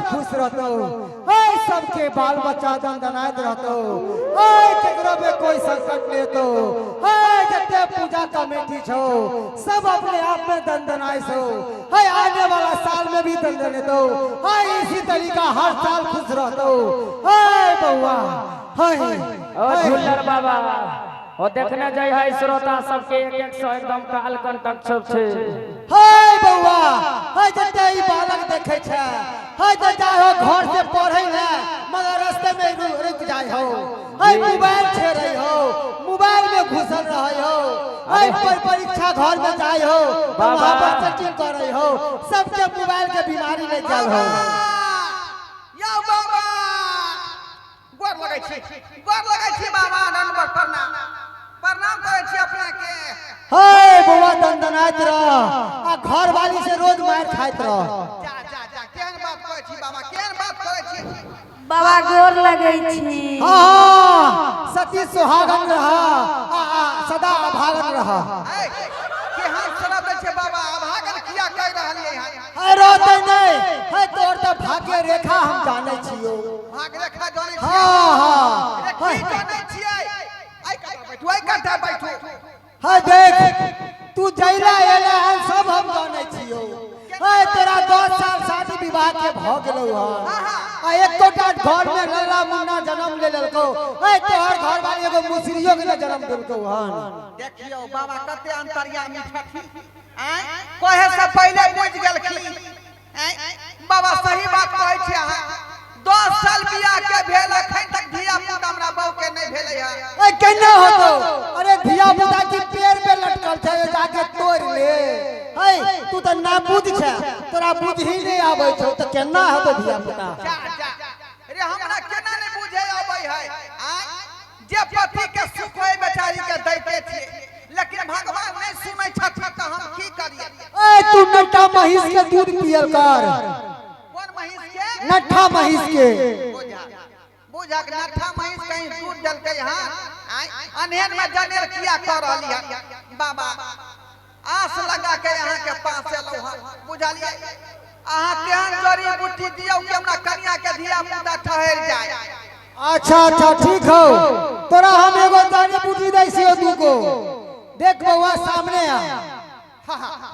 खुश रहतो, हाय सबके बाल बच्चा दंदनाइत रहतो, हाय केकरो में कोई संकट नहीं तो, हाय जते पूजा कमेटी छो सब अपने आप में दंदनाई सो, हाय आने वाला साल में भी दंदने दो, हाय इसी तरीका हर साल खुश रहतो, हाय बउआ हाय। ओ झूलर बाबा ओ देखने जाय है श्रोता सबके एक एक सौ एकदम काल कंटक सब छे। हाय बउआ हाय जते ई बालक देखे छे, हाय त जाय हो घर से पढ़े ले मगर रास्ते में रुक जाय हो, हाय मोबाइल छेड़े हो, मोबाइल में घुसल रहे हो, हाय परीक्षा घर में जाय हो वहां पर चेकिंग करे हो, सबके मोबाइल के बीमारी ले चल हो। या बाबा गोर लगै छी बाबा नंबर प्रणाम करे छी अपना के। हाय बउआ दंदनाइत रह आ घर वाली से रोज मार खाइत रह। जा केहन बात करे छी बाबा, केहन बात करे छी बाबा गोर लगै छी। हां सती सुहागन रह सदा अभागन रह। केहन शब्द छै बाबा, अभागन किया कह रहलिए हन? हाय रोते नहीं, हाय तोर त भाग्य रेखा हम जाने छियो। भाग्य रेखा जाने छी? हां की जाने छियै? आई कथा बैठू। हाय देख तू जैला एला हम सब हम जाने छियो। हाय तेरा 10 साल शादी विवाह के भ गेलौ ह आ एकोटा घर में लल्ला मुन्ना जन्म ले लेलको, हाय तोहर घर वाली एगो मुसरियो के जन्म देलको हन। देखियो बाबा कते अंतर्यामी छथिन, कहे से पहले बुझ गेलखिन। बाबा सही बात कहै छी अहाँ, 10 साल बियाह के भेल अखन तक धिया पुता हमरा बहू के नहीं भेलै है। ए केना होतो? अरे धिया पुता की पेड़ पे लटकल छै, जाके तोड़ ले। हाय तू त ना बुझ छै, तोरा बुझ ही नहीं आबै छौ त केना होतो धिया पुता? जा अरे हमरा केना नहीं बुझे आबै है? जे पति के सुख होय बेचारी के दैते छियै, लेकिन भगवान नहीं सुनै छथिन त हम की करिए? ए तू नट्ठा महिष के दूध पियल कर। कौन महिष के? नट्ठा महिष के। बुझा के नट्ठा महिष कहीं दूध दलकै हां, अनहेन में जनेर किया कर रहली है? बाबा आस लगा के यहाँ के पास एलौ हां, बुझलिए? अहाँ केहन जड़ी बूटी दियौ कि हमरा कन्या के धिया पुता ठहर जाए। अच्छा ठीक हो, तोरा हम एगो जड़ी बूटी दै छियो दूगो। देख बउआ सामने आ,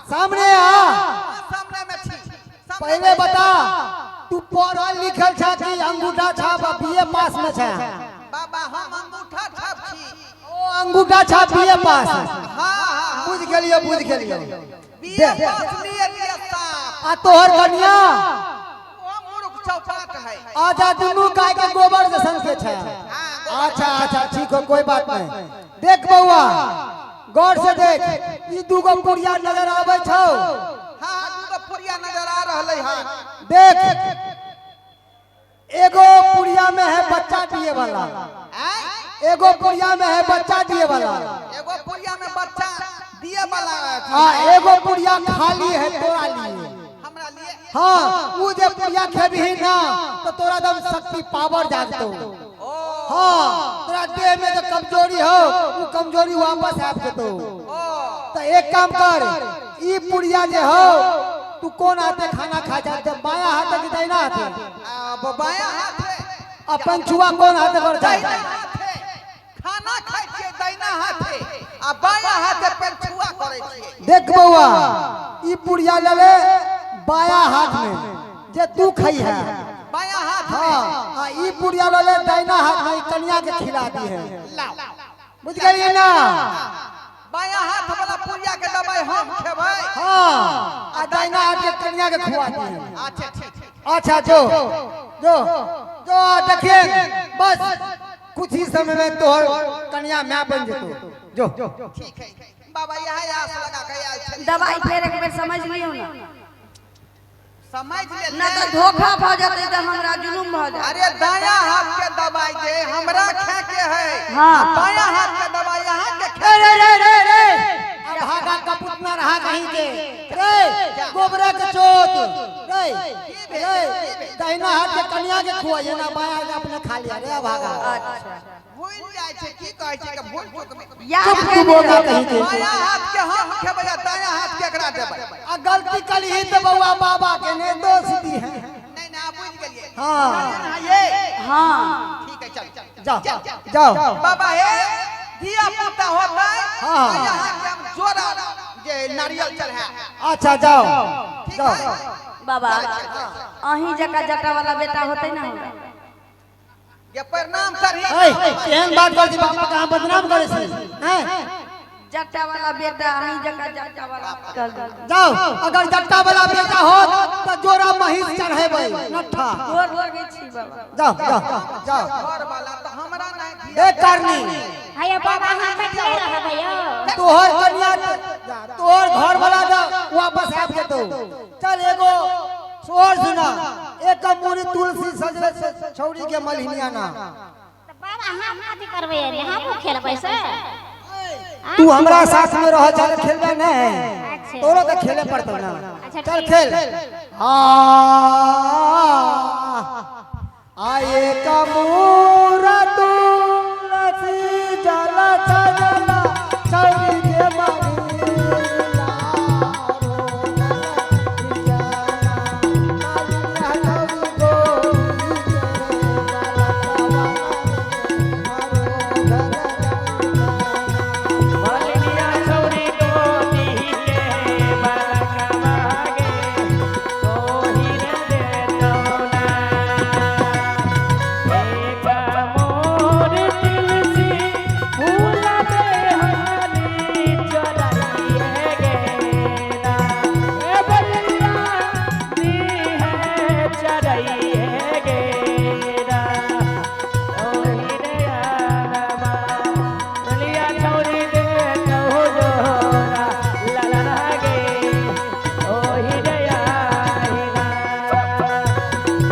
सामने आ। सामने में छी। पहले बता तू पढ़ल लिखल छ कि अंगूठा छाप बीए पास में छ? बाबा हम अंगूठा छाप छी। ओ अंगूठा छाप बीए पास। हां बुझ गेलियो बीए पास लिए साहब। आ तोहर कन्या ओ मूर्ख चौपाट है। आजा दुनू गाय के गोबर जैसन के छ। अच्छा ठीक हो, कोई बात नहीं। देख बउआ गौर से देख, ई दूगो पुड़िया नजर आबै छौ? हां दूगो पुड़िया नजर आ रहलै हां। देख एगो पुड़िया में है बच्चा दिए वाला, एगो पुड़िया में है बच्चा दिए वाला, एगो पुड़िया में बच्चा दिए वाला हाँ एगो पुड़िया खाली है तोरा लिए। हमरा लिए? हाँ वो जे पुड़िया खेबही ना तो तोरा दम शक्ति पावर जागतो। हाँ तोरा देह में जो कमजोरी हो वो कमजोरी वापस आ जतो। तो एक काम कर, ई पुड़िया जे हो तू कौन हाथे खाना खा जा? बाया हाथ की दाहिना हाथे? अब बाया हाथ अपन छुआ कौन हाथे पर जाए? खाना खाइ छियै दाहिना हाथे आ बाया हाथे पर छुआ करै छियै। देख बउआ ई पुड़िया ले ले बाया हाथ में जे तू खई है, बाया हाथ हाँ ई पुड़िया ले ले दाहिना हाथ में कन्या के खिला दी है। लाओ बुझ गई ना? बाया हाथ वाला पुड़िया के दबाई हम खेबै। हाँ आ दाहिना हाथ के कन्या के खुआ दी है। अच्छा ठीक। अच्छा जो देखिए बस कुछ ही समय में तोहर कन्या मैं बन जतो। जो ठीक है बाबा, यह आस लगा के आयल छली। दवाई फेर एक बेर समझ लियो ना, समझ ले ना तो धोखा भ जते त हमरा जुलुम भ जाए। अरे दाया हाथ के दवाई जे हमरा खे के है, हाँ। बाया हाथ के दवाई यहाँ के खे। रे भागा कपूत ना रहा कहीं के रे गोबरा के चोट रे दाहिना हाथ के कन्या के खुआइए ना, बाया हाथ अपने खा लिया रे भागा। अच्छा भूल जाय छै, की कहै छै के भूल चूक में याद तू बोला कहीं के बाया हाथ के हम खेबै आ दाया हाथ के एकरा देबै। आ गलती कली ही तो बउआ बाबा के ने दोष दी है। नहीं ना बुझ हाँ ये हाँ ठीक है चल जाओ जाओ बाबा हे दिया पुता होता है हाँ। यहाँ के हम जोरा जे नारियल चढ़ा अच्छा जाओ ठीक जाओ है बाबा अही जका जटा वाला बेटा होते ना हमरा ये प्रणाम करी केहन बात कर बाबा कहाँ बदनाम करे हैं जटा वाला बेटा अही जका जटा वाला जाओ अगर जट्टा वाला बेटा हो तो जोरा महिष चढ़ेबै नट्ठा गोर लगे छी बाबा जाओ जाओ जाओ घर वाला तो हमरा नहीं दिया देख करनी हयो बाबा हाथ में ले रहा भयो तोहर कन्या तोहर घर वाला जा वापस आब जेतो चल एगो सोहर सुना एक मुरी तुलसी सजले से छौरी के मलहिनिया ना तो बाबा हम अथी करबै रे हम खेलबै से तू हमरा साथ में रह चल खेलबे ना अच्छा। तोरो तो खेले पड़तो ना अच्छा, चल ठीक खेल आए कमूरा तुलसी जल सजला छौरी के मलहिनिया मलिनिया छौरी गोदी के बालक मागे ओही रे देतौना एक मोर तुलसी फूल दे हनी चढ़ाइए गेना ए बलिया दी है चढ़ाइए गेना ओही रे आनमा मलिया छौरी दे कहो जोरा लला गे ओही रे आहिना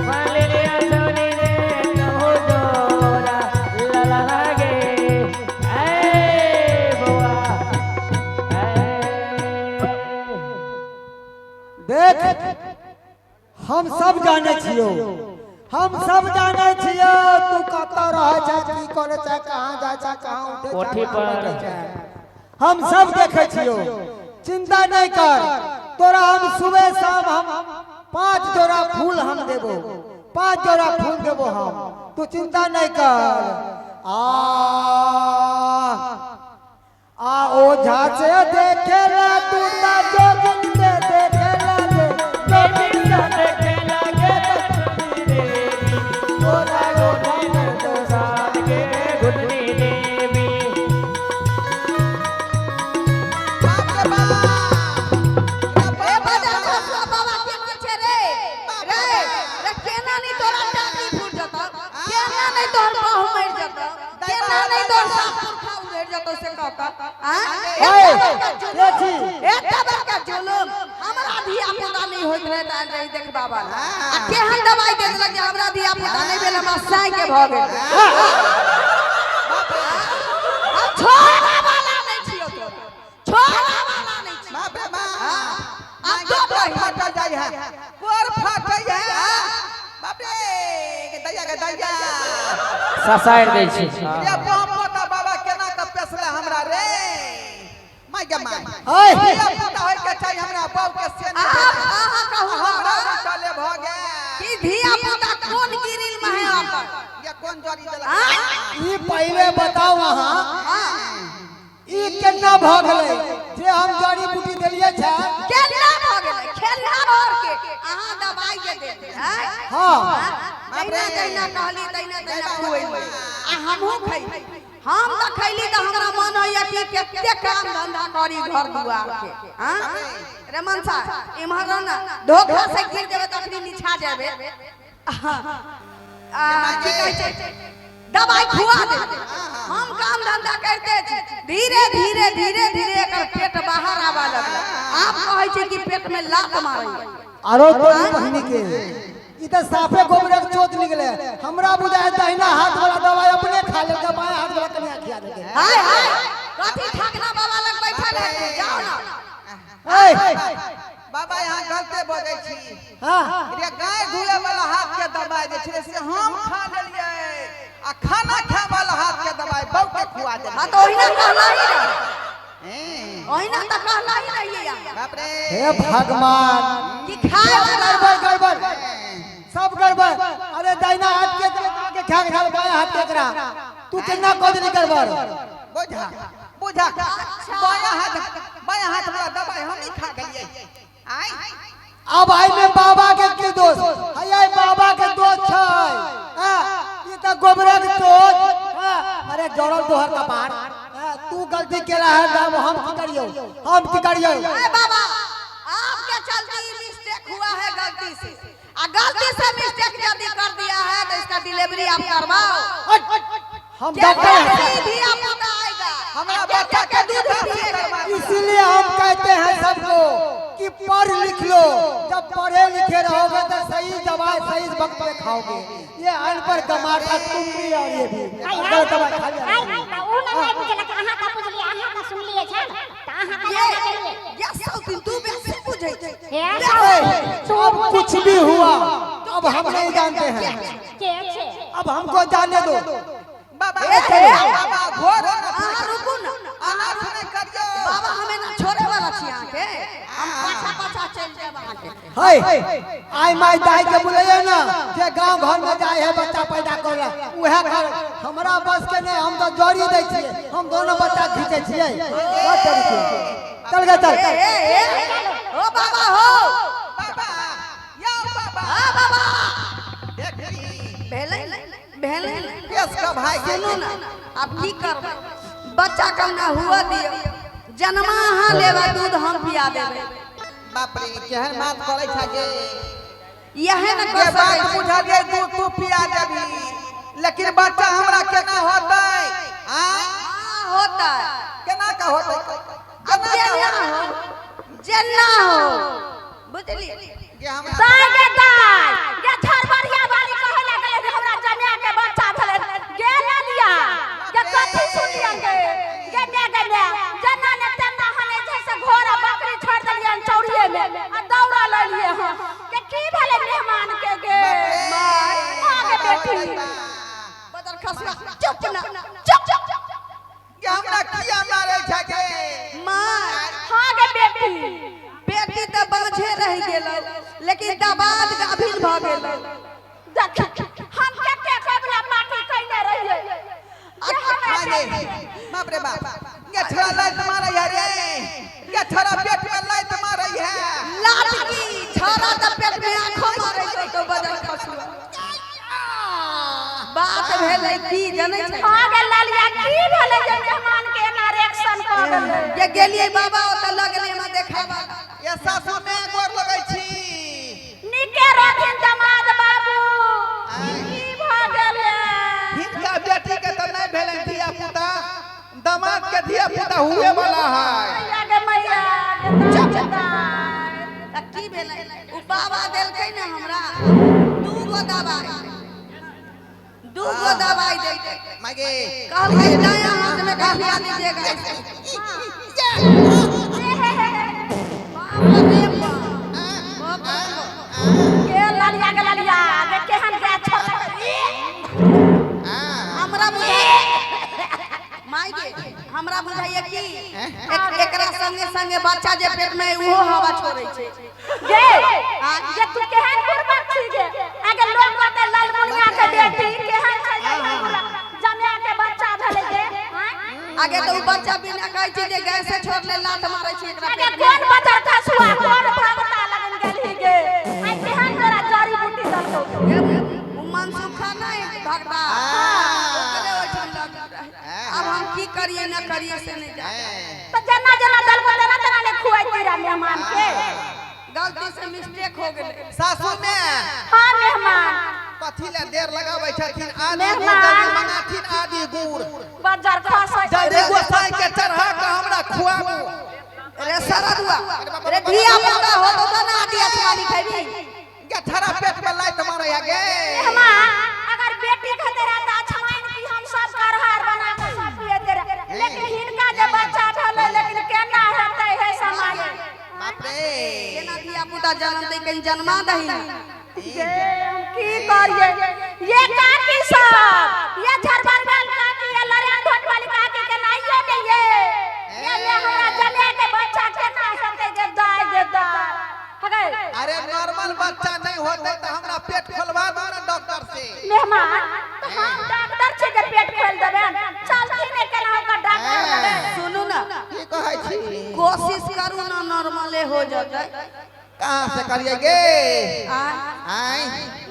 मलिया छौरी दे कहो जोरा लला गे ए बुआ देख हम सब जाने छियो हम सब जाने छियो तू कत रह जा की करे छै कहां जा छै कहां उठे कोठी पर। हम सब देखे छियो चिंता नहीं कर तोरा हम सुबह शाम हम 5 जोड़ा फूल हम देबो 5 जोड़ा फूल देबो हम तू चिंता नहीं कर आ ओझा से देखेला तू ता जोगिन से देखेला बेबी सन के लागे बचनी देवी तोरा गोदी में तो साथ के गुदनी देवी बाप रे बाप ए बाजा खोसला बाबा के पीछे रे रे रे केना नहीं तोरा टाटी फूट जाता केना नहीं तोर बाहु मर जाता केना नहीं तोर सापुर खा उड़ जाता से कहता हां देखी एटा बड़का जुलुम हमरा धिया पुता नहीं होइत रहे त नहीं देख बाबा आ केहन दवाई दे देलक जे हमरा धिया पुता नहीं भेल हमरा साई के भ गेल आ छोड़ा वाला नहीं छियो तो छोड़ा वाला नहीं छी बाप रे बाप अब आगे तो कोर कही। फट जाय है कोर फट है बाप रे के दैया ससाइड दै छी ये पोता बाबा केना के पेसले हमरा रे माय गे माय ओए ये पोता होय के चाहिए हमरा बाप के से आहा कहू हमरा हमरा चले भ गए कि धिया पुता कोन गिरिल में है आकर ये कौन जोड़ी देलक ई पहले बताओ वहां ई केना भ गेलै जे हम जड़ी बूटी देलिए छै केना भ गेलै खेलना और के अहाँ दवाई के दे दे हैं हां तैना तैना कहली तैना तैना खुएली आ हमहू खैली हम त खैली त हमरा मन होइया कि केते काम धंधा करी घर दुआर के हां रे मनसा इम्हर ना धोखा से गिर देबे तखनी निछा जाबे की कहै छै दवाई खुआ दे हम काम धंधा करते छी धीरे धीरे धीरे धीरे एकर पेट बाहर आवा लगल आप कहै छै कि पेट में लात मारै आरो तो बहिनी के ई त साफे गोबरे के चोट निकले हमरा बुझाय दहिना हाथ वाला दवाई अपने खा ले के बाएं हाथ वाला कन्या खिया दे हाय हाय कथी ठाकना बाबा लग बैठल है जाओ ना ए बाबा यहाँ गलते बोले छी हां रे गाय धुए वाला हाथ के दबाई दे छै से हम खा लेलिए आ खाना खाए वाला हाथ के दबाई बहु के खुआ दे हां तो ओहिना कहला ही रहे ओहिना त कहला ही रहिए यार बाप रे हे भगवान कि खाए वाला गड़बड़ गड़बड़ सब गड़बड़ अरे बुझा के डाल बाया हाथ एकरा तू केना कह देली गड़बड़ बुझा बुझा बाया हाथ वाला दवाई हम ही खा गलिए आई अब आई में बाबा के की दोष है आई बाबा के दोष छै हां ई त गोबरा के दोष अरे जड़ल तोहर कपार तू गलती केला है अब हम की करियो ए बाबा आपके चलते मिस्टेक हुआ है गलती से गलती से मिस्टेक यदि कर दिया है तो इसका डिलीवरी आप करवाओ हम डॉक्टर हैं भी आपका आएगा हमारा बच्चा के दूध पिएगा इसीलिए हम कहते हैं सबको कि पढ़ लिख लो जब पढ़े लिखे रहोगे तो सही दवाई सही वक्त पे खाओगे ये अनपढ़ गमाठा तुम भी और ये भी अगर दवाई खा लिया ऊ नहीं बुझला कि अहाँ का बुझली अहाँ का सुन लिए छै त अहाँ का जाना करिए ये सब दिन तू बेसी बुझै छै हे अब कुछ भी हुआ अब हम नहीं जानते हैं के छे अब हमको जाने दो बाबा बाबा घोर रुकू ना अनाथ नहीं करियो बाबा हमें ना छोड़े वाला छी आके हम पाछा चल जाब आके है आई माई दाई के बुलाइए ना जे गांव घर में जाए है बच्चा पैदा कर उहे कर हमरा बस के नहीं हम तो जोड़ी दै छियै हम दोनों बच्चा खींचे छियै चल गए चल ओ बाबा हो बाबा या बाबा हां बाबा देखी भेले केस का भाई सुनो ना अब की करब बच्चा कम ना हुआ दियो जन्मा हां लेवा दूध हम पिया देबे बाप रे केहन बात करे छा जे यहे न के कर बात सकै बुझा दे तू पिया देबी लेकिन बच्चा हमरा केना होतै हां होता केना का होतै अब जेना हो जेना हो बुझली ये हमरा दागे दाई ये झरबरिया वाली कहे लगले जे हमरा जमिया के बच्चा भले गे ले लिया ये कथि सुनिए गे ने जना ने तेना हने जैसे घोड़ा बकरी छोड़ देलिए चौड़िए में आ दौड़ा ले लिए हां के की भले मेहमान के गे माय आगे बेटी बदर खसला चुप ना चुप ये हमरा किया मारे छा के मां हां गे बेटी बेटी त बाझे रह गेल लेकिन दबाद गाभिन भ गेल देख हम के कबला पार्टी कइले रहिए बाप रे बाप ये छोरा लात मारे है रे ये छोरा पेट में लात मारे है लाठी छोरा त पेट में आंखों मारे छै तो बदर खसला बात भेलै की जनै छै हां गे लालिया की भले जे मेहमान के एना रिएक्शन क देले ये गेलिए बाबा ओत लगले में देखावा ये सासू में गोर लगै छी निके रथिन जमाद बाबू की भ गेले हिनका बेटी के त नहीं भेलै धिया पुता दामाद के धिया पुता हुए वाला है मैया गे मैया चुप त की भेलै उ बाबा देलकै न हमरा दू गो दवाई देलकै मागे कहलकै दाया हाथ में खिया दीजिएगा बाप रे बाप के लालिया गे लालिया गे केहन के छोड़ हमरा माई गे हमरा बुझाइए कि एकरा संगे संगे बच्चा जे पेट में उहो हवा छोड़ै छै गे ये तू केहन गुरबत छी गे आगे लोग कहते लालमुनिया के बेटी केहन छै जमिया के बच्चा भेले गे आगे तो उ बच्चा बिना कहै छै जे गैस से छोड़ ले लात मारै छै एकरा आगे कौन बच्चा खसुआ कौन भगता लगन गेली गे आई केहन तोरा जड़ी बूटी दलको उ मन सुखा नहीं भगता ओकरे ओठन लग अब हम की करिए न करिए से नहीं जाता तो जना जना दलको तना तना ने खुआई तेरा मेहमान के गलती से मिस्टेक हो गेलै सासू में हां मेहमान कथी ले देर लगाबै छथिन आदि मेहमान। गुड़ जल्दी मंगाथिन आदि गुड़ बाजार खसै जल्दी गोसाई के चढ़ा के हमरा खुआबू रे सरदुआ रे धिया पुता हो तो ना आदि असवाली खैबी ये थरा पेट में लात मारे है गे मेहमान अगर बेटी खातिर रहता छमाइन की हम सब करहार बना के सब पिए तेरा लेकिन हिनका जे बच्चा भेले लेकिन केना हेतै हे समाज बाप रे केना धिया पुता जन्म दे कहीं जन्मा दही ये हम की करिए ये काकी सब ये झरबरगल काकी ये लरिया ढोट वाली काकी के नाइयो ने ये हमरा जले के बच्चा केना हेतै जे दाई हगे अरे नॉर्मल बच्चा नहीं होते तो हमरा पेट खोलवा दो ना डॉक्टर से मेहमान तो हम कहाँ से करिए गे आई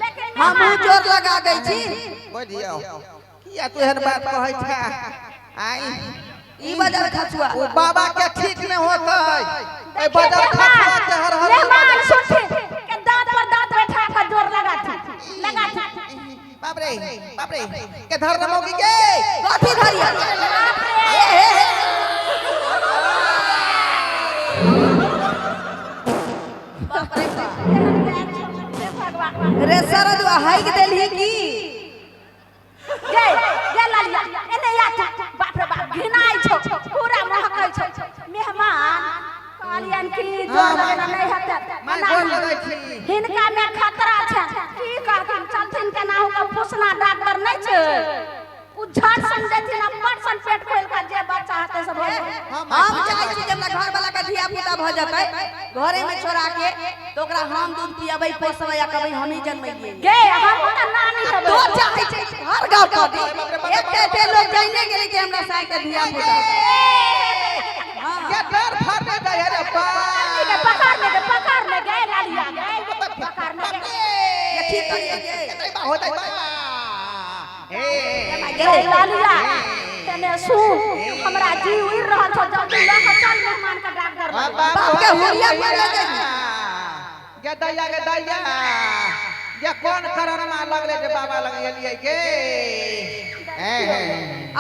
लेकिन हम जोर लगा गई छी बुझियो किया तू हर बात कहै छा आई ई बाजार खसुआ ओ बाबा के ठीक न होतै ए बाजार खसुआ के हर हर मेहमान सुनते के दांत पर दांत बैठा कर जोर लगाती बाप रे के धर न मोगी के कथी धरिया रे सरद हाइक देलही की जय जय लालिया एने या बाप रे बाप घिनाई छौ पूरा महकै छौ मेहमान कालियन की जोर लगना नहीं हते मैं बोल लगै छी हिनका में खतरा छै की करथिन चलथिन केना हो पूछना डॉक्टर नहीं छै उ झट समझथिन पर्सन पेट खोल के जे बच्चा हते सब हम चाहै छी जे हमरा घर वाला के धिया पुता भ जतै घरे में छोड़ा के तो ओकरा हम दूध पियाबै पोसबै या कहबै हम ही जन्मैलिए गे हम त नानी हेबै तो चाहै छी हर गांव का दी एक लोग जाने गेले कि हमरा साथ के धिया पुता के डर फाटे दे रे पकड़ ले गे लालिया गे पकड़ ले ये ठीक करिए गे होतै बा गे लालिया तने सुन हमरा जीव उड़ रहल छ जल्दी ले के चल मेहमान के डॉक्टर बाप के हुरिया पर ले जाई गे दैया ये कौन करन में लगले जे बाबा लग गेलिए गे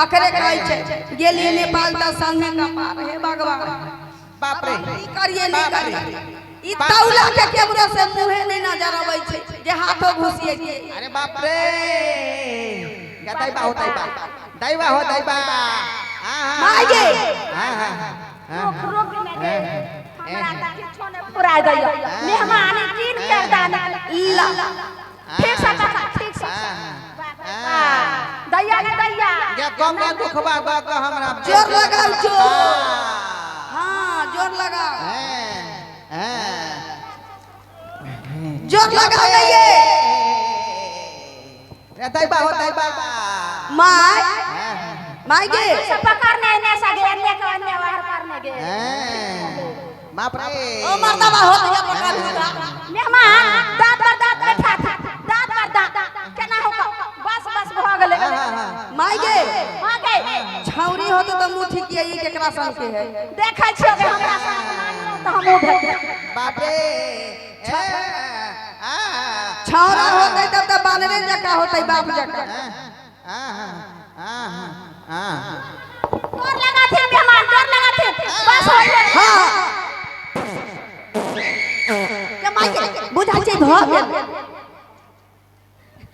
अखरे कहै छै गेलिए नेपाल त संगे का पार हे भगवान बाप रे ई करिए नहीं करिए ई तौला के केबरो से मुंहे नहीं नजर आबै छै जे हाथो घुसिए के अरे बाप रे गे दैबा हो दैबा माय गे रोक में गे हमरा त किछो ने पुरा दैयो मेहमान कीन के दाना ला ठीक से ठीक से दैया गे दैया गे कम ना दुखबा द के हमरा जोर लगाओ जोर हां जोर लगाओ जोर लगाइए रे दैबा हो माय माय गे सब पकड़ने ने सगे अन्य को अन्य बाहर करने गे बाप रे ओ मर्दबा हो गया पकड़ लूंगा मेहमान दांत पर दांत बैठा था दांत पर दांत केना हो बस भ गेले माय गे हां गे छौरी हो तो मुंह ठीक ये केकरा संग के है देखै छियो कि हमरा साथ मानियो त हमहु भेट बाप रे छौरा होतै तब त बानरे जका होतै बाप जका जोर लगाथे मेहमान जोर लगाथे बस हो गया हां के माय गे बुझा छै भ गेल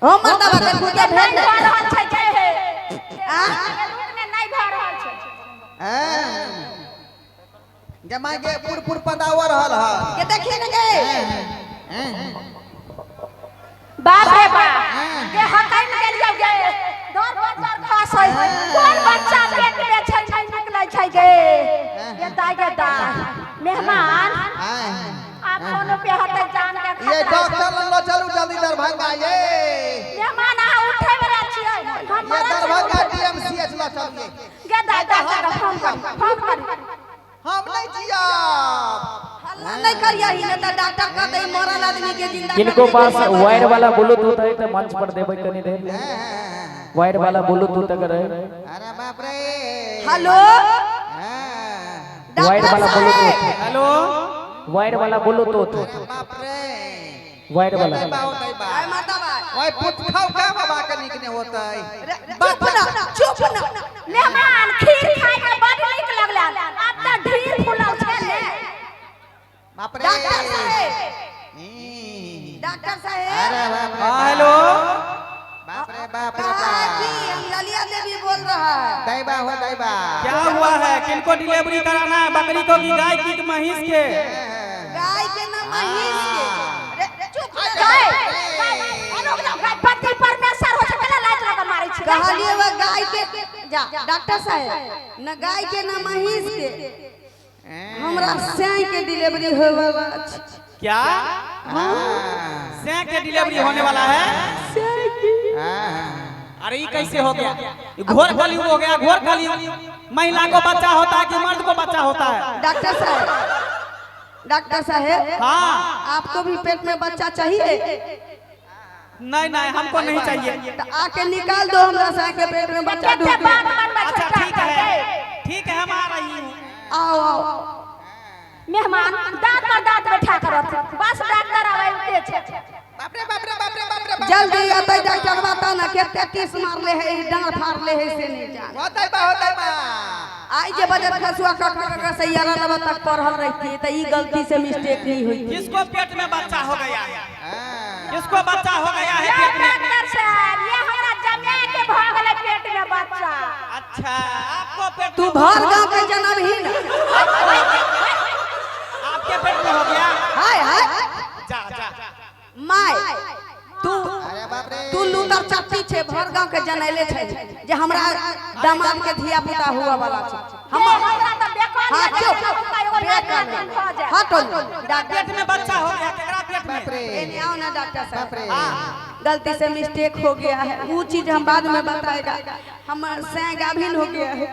ओ मर्दबा के खुदे भेट नहीं भर रहल छै के हे आ रूट में नहीं भर रहल छै जमा के पुर पदावर रहल ह के देखिए न गे बाप रे बाप के हकाई में गेल जाओ गे दर बच्चा खास है कोन बच्चा पेट में छै नहीं निकलै छै गे ये दाई मेहमान आप कोनो पे हते जान के ये खतरा डॉक्टर लो चलू जल्दी दरभंगा ये मेहमान आ उठे वाला छियै हम ये दरभंगा डीएमसीएच लो चलिए गे दाई फोन कर हम नहीं जिया हल्ला नहीं करिया ही न त डॉक्टर का दे मरल आदमी के जिंदा इनको पास वायर वाला ब्लूटूथ है तो मंच पर देबै कनी देर ले वायर वाला ब्लूटूथ अगर है अरे बाप रे हेलो वायर वाला ब्लूटूथ हेलो वायर वाला ब्लूटूथ बाप रे वायर वाला आय मर्दबा ओए पुटखाव का बाबा के निकने होतै चुप ना मेहमान खीर खाए के बड़ नीक लगला अब त ढीर फुलल छै ने बाप रे डॉक्टर साहब डॉक्टर साहब अरे बाप रे हेलो बाप रे कहा कि हम ललिया देवी बोल रहा है दैबा हो दैबा क्या हुआ है किनको डिलीवरी कराना है बकरी को की गाय की महिष के गाय के ना महिष के अरे चुप गाय गाय पति परमेश्वर हो सकला लाज लगा मारै छी कहलिए वो गाय के जा डॉक्टर साहब न गाय के ना महिष के हमरा सें के डिलीवरी होवा क्या सें के डिलीवरी होने वाला है अरे ये कैसे हो गया ये घोर कलयुग हो गया घोर कलयुग महिला को बच्चा होता है कि मर्द को बच्चा होता है डॉक्टर साहब डॉक्टर साहेब हाँ आपको भी पेट में बच्चा चाहिए? नहीं नहीं हमको नहीं चाहिए। तो आके निकाल दो हमरा सा के पेट में बच्चा कितने ढूंढ बात बनवा अच्छा छोटा ठीक है ठीक है हम आ रही हूँ। आओ आओ मेहमान दांत पर दांत बैठा करत बस डॉक्टर आवे उते छे बाप रे बाप रे बाप रे बाप रे बाप जल्दी आते डॉक्टर बता ना केते टीस मार ले है डांड फाड़ ले है से नहीं जान होतै बा आई जे बजट खसुआ का सैयारा लबा तक पढ़ल रहती त ई गलती से मिस्टेक नहीं हुई। किसको पेट में बच्चा हो गया है? किसको बच्चा हो गया है ये पेट में? डॉक्टर साहब ये हमरा जमे के भागले पेट में बच्चा। अच्छा आपको पेट तू भर गांव के जनम ही ना आपके पेट में हो गया? हाय हाय जा जा माय तू अरे बाप रे तू लूटर चट्टी छे भर गांव के जनैले छे जे हमरा दामाद के धिया पुता हुआ वाला छे हम हमरा त बेकार हां है, चुप हमका एगो बेकार नाम खा जाए। हटो पेट डॉक्टर में बच्चा हो गया केकरा पेट बाप रे में? एने आओ ना डॉक्टर बाप साहब रे गलती से मिस्टेक हो गया है वो चीज हम बाद में बताएगा। हमर से गाभिन हो गया है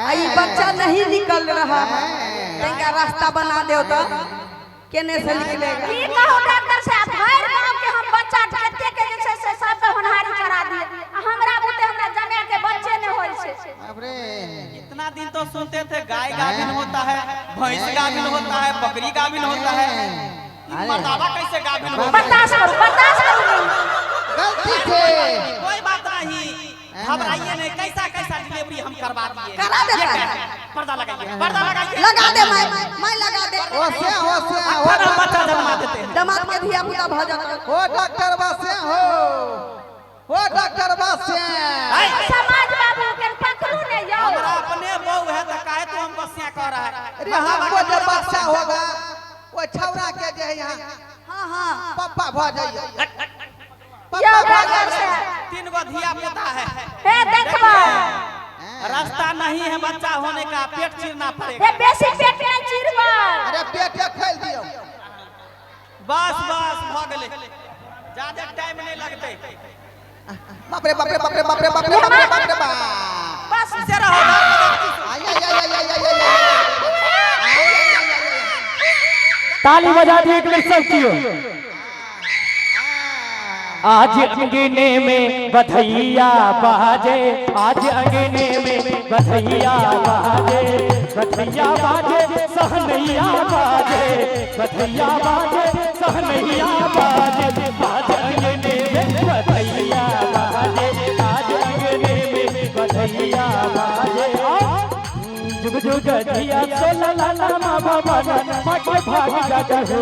आई बच्चा नहीं निकल रहा है इनका रास्ता बना दो तो केने से निकलेगा। की कहू डॉक्टर साहब भर गांव के हम बच्चा ढके के जैसे से सब के होनहारी करा दिए हमरा बुते हमरा जमे के बच्चे ने होई छे। बाप रे इतना दिन तो सुनते थे गाय गाभिन होता है, भैंस गाभिन होता है, बकरी गाभिन होता है, मर्दाना कैसे गाभिन होता है? बर्दाश्त करो गलती से कोई बात नहीं घबराइए नहीं। कैसा कैसा डिलीवरी हम करवा दिए। करा देता है। पर्दा लगाइए लगा दे मैं लगा दे ओसे अच्छा हम बच्चा जन्मा देते हैं। दामाद के धिया पुता भ जाता हो डॉक्टर बासे हो डॉक्टर बासे समाज बाबू के पकड़ू ने जाओ हमरा अपने बहू है तो काहे तू हमको स्या कह रहा है? अरे हमको जब बच्चा होगा वो छौरा के जे है यहाँ हां हां पप्पा भ जाइए यो डॉक्टर साहब 3 गो धिया पुता है, हे देखबा रास्ता नहीं है बच्चा होने का, पेट चीरना पड़ेगा। ये बेसी पेट में चिरबा अरे पेट खोल दियो बस बस भ गेले, ज्यादा टाइम नहीं लगते। बाप रे बाप रे बाप रे बाप रे बाप रे बाप रे बाप रे बाप बस इसे रहो। आई आई आई आई आई ताली बजा दी एक मिनट सबकी। आज अंगने में बधैया बाजे, आज अंगने में बधैया बाजे, बधैया बाजे सहनैया बाजे, बधैया बाजे सहनैया बाजे, आज अंगने में बधैया बाजे, आज अंगने में बधैया बाजे। जुग जुग धिया सोला ला ला मा बाबा मा के भाग जाता हो,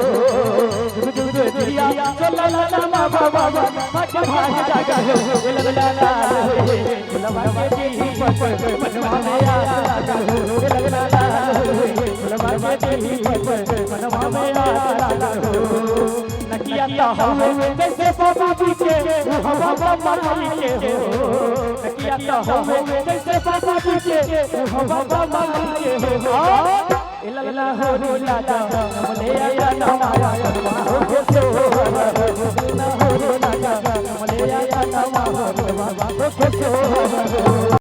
जुग जुग धिया सोला ला ला मा बाबा मा के भाग जाता हो। ला ला ला फुलवा के जी पर मनवा में आसा हो, ला ला ला फुलवा के जी पर मनवा में आसा हो। नकिया तो हवे जैसे बाबा जी के हवा बाबा जी के हो, नकिया तो हवे जैसे बाबा जी के हवा बाबा जी के हो। इल्ला हो लाला मले आया नवा हो सो हो लाला मले आया नवा हो सो।